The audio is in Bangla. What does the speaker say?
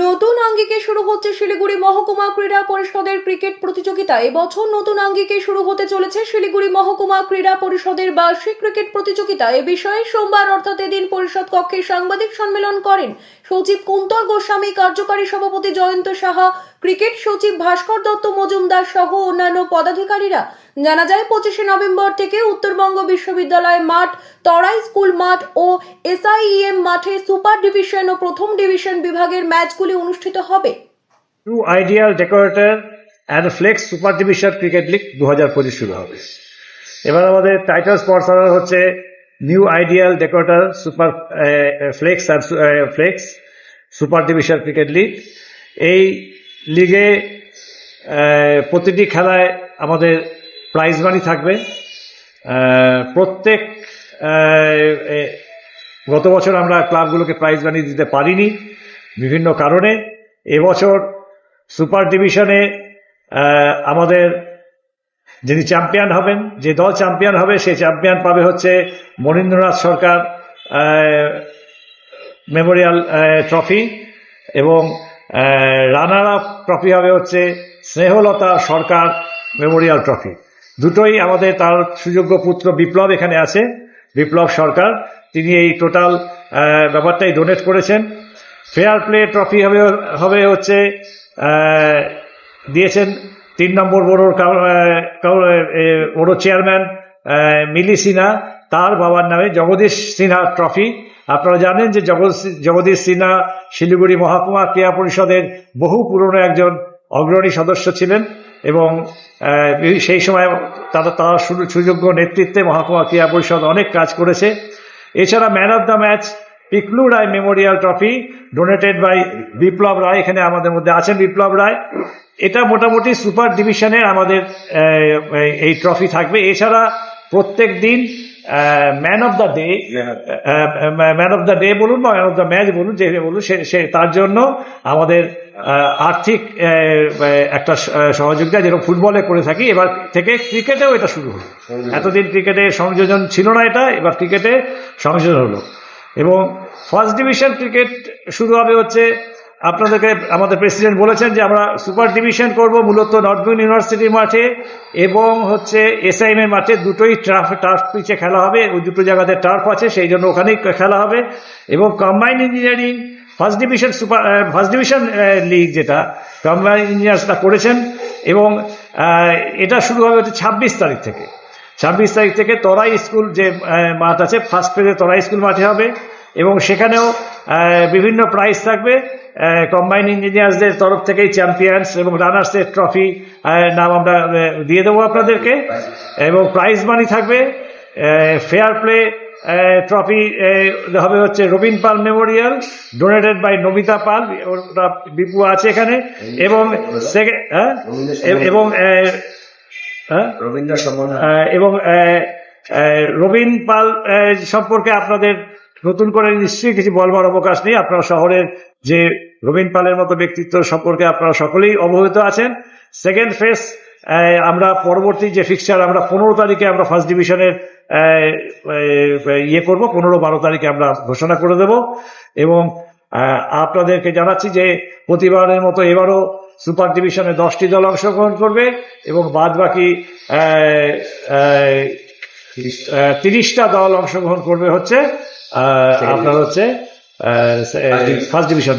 নতুন আঙ্গিকে শুরু হচ্ছে শিলিগুড়ি মহকুমা ক্রীড়া পরিষদের ক্রিকেট প্রতিযোগিতা। এবছর নতুন আঙ্গিকে শুরু হতে চলেছে শিলিগুড়ি মহকুমা ক্রীড়া পরিষদের বার্ষিক ক্রিকেট প্রতিযোগিতা। এ বিষয়ে সোমবার অর্থাৎ এদিন পরিষদ কক্ষে সাংবাদিক সম্মেলন করেন সচিব কুন্তল গোস্বামী, কার্যকারী সভাপতি জয়ন্ত সাহা, ক্রিকেট সচিব ভাস্কর দত্ত মজুমদার সহ অন্যান্য পদাধিকারীরা। জানা যায় 25শে নভেম্বর থেকে উত্তরবঙ্গ বিশ্ববিদ্যালয় মাঠ, তরাই স্কুল মাঠ ও SIEM মাঠে সুপার ডিভিশন ও প্রথম ডিভিশন বিভাগের ম্যাচগুলি অনুষ্ঠিত হবে। New ideal decorator and flex super division cricket league 2025 শুরু হবে। এবার আমাদের টাইটেল স্পন্সর হচ্ছে new ideal decorator super flex আর flex super division cricket league. এই লিগে প্রতিটি খেলায় আমাদের প্রাইজ মানি থাকবে। প্রত্যেক গত বছর আমরা ক্লাবগুলোকে প্রাইজ মানি দিতে পারিনি বিভিন্ন কারণে। এবছর সুপার ডিভিশনে আমাদের যিনি চ্যাম্পিয়ন হবেন, যে দল চ্যাম্পিয়ন হবে সেই চ্যাম্পিয়ন পাবে হচ্ছে মনীন্দ্রনাথ সরকার মেমোরিয়াল ট্রফি, এবং রানার আপ ট্রফি হবে হচ্ছে স্নেহলতা সরকার মেমোরিয়াল ট্রফি। দুটোই আমাদের তার সুযোগ্য পুত্র বিপ্লব এখানে আছে, বিপ্লব সরকার, তিনি এই টোটাল ব্যাপারটাই ডোনেট করেছেন। ফেয়ার প্লে ট্রফি হবে হচ্ছে দিয়েছেন 3 নম্বর বড় চেয়ারম্যান মিলি সিনহা, তার বাবার নামে জগদীশ সিনহা ট্রফি। আপনারা জানেন যে জগদীশ সিনহা শিলিগুড়ি মহকুমা ক্রীড়া পরিষদের বহু পুরনো একজন অগ্রণী সদস্য ছিলেন, এবং সেই সময় তারা সুযোগ্য নেতৃত্বে মহকুমা ক্রীড়া পরিষদ অনেক কাজ করেছে। এছাড়া man of the match Piklu Roy memorial trophy donated by Biplab Roy, এখানে আমাদের মধ্যে আছেন বিপ্লব রায়। এটা মোটামুটি সুপার ডিভিশনের আমাদের এই ট্রফি থাকবে। এছাড়া প্রত্যেক দিন ম্যান অফ দ্য ডে বলুন বা ম্যান অফ দ্য ম্যাচ বলুন, যে বলুন, সে তার জন্য আমাদের আর্থিক একটা সহযোগিতা যেরকম ফুটবলে করে থাকি, এবার থেকে ক্রিকেটেও এটা শুরু হলো। এতদিন ক্রিকেটে সংযোজন ছিল না, এটা এবার ক্রিকেটে সংযোজন হলো। এবং ফার্স্ট ডিভিশন ক্রিকেট শুরু হবে হচ্ছে, আপনাদেরকে আমাদের প্রেসিডেন্ট বলেছেন যে আমরা সুপার ডিভিশন করব মূলত নর্থ ইউনিভার্সিটি মাঠে এবং হচ্ছে SIM এর মাঠে। দুটোই টার্ফ পিচে খেলা হবে, ওই দুটো জায়গাতে টার্ফ আছে, সেই জন্য ওখানেই খেলা হবে। এবং combined engineering first division league, যেটা কম্বাইন্ড ইঞ্জিনিয়ার্সরা করেছেন, এবং এটা শুরু হবে হচ্ছে 26 তারিখ থেকে। 26 তারিখ থেকে তরাই স্কুল যে মাঠ আছে, ফার্স্ট ফেজে তরাই স্কুল মাঠে হবে, এবং সেখানেও বিভিন্ন প্রাইজ থাকবে। কম্বাইন্ড ইঞ্জিনিয়ার্সদের তরফ থেকেই চ্যাম্পিয়ন্স এবং রানার্সের ট্রফি নাম আমরা দিয়ে দেবো আপনাদেরকে, এবং প্রাইজ মানি থাকবে। ফেয়ার প্লে ট্রফি হবে হচ্ছে রবীন পাল মেমোরিয়াল ডোনেটেড বাই নমিতা পাল, ওটা বিপু আছে এখানে। এবং রবীন পাল সম্পর্কে আপনাদের নতুন করে নিশ্চয়ই কিছু বলবার অবকাশ নেই। আপনারা শহরের যে রবীন পালের মতো ব্যক্তিত্ব সম্পর্কে আপনারা সকলেই অবহিত আছেন। সেকেন্ড ফেজ আমরা পরবর্তী যে ফিক্সচার আমরা 15 তারিখে আমরা ফার্স্ট ডিভিশনের করব, 15-12 তারিখে আমরা ঘোষণা করে দেব। এবং আপনাদেরকে জানাচ্ছি যে প্রতিবারের মতো এবারও সুপার ডিভিশনে 10টি দল অংশগ্রহণ করবে, এবং বাদ বাকি 30টা দল অংশগ্রহণ করবে হচ্ছে আপনার হচ্ছে ফার্স্ট ডিভিশন।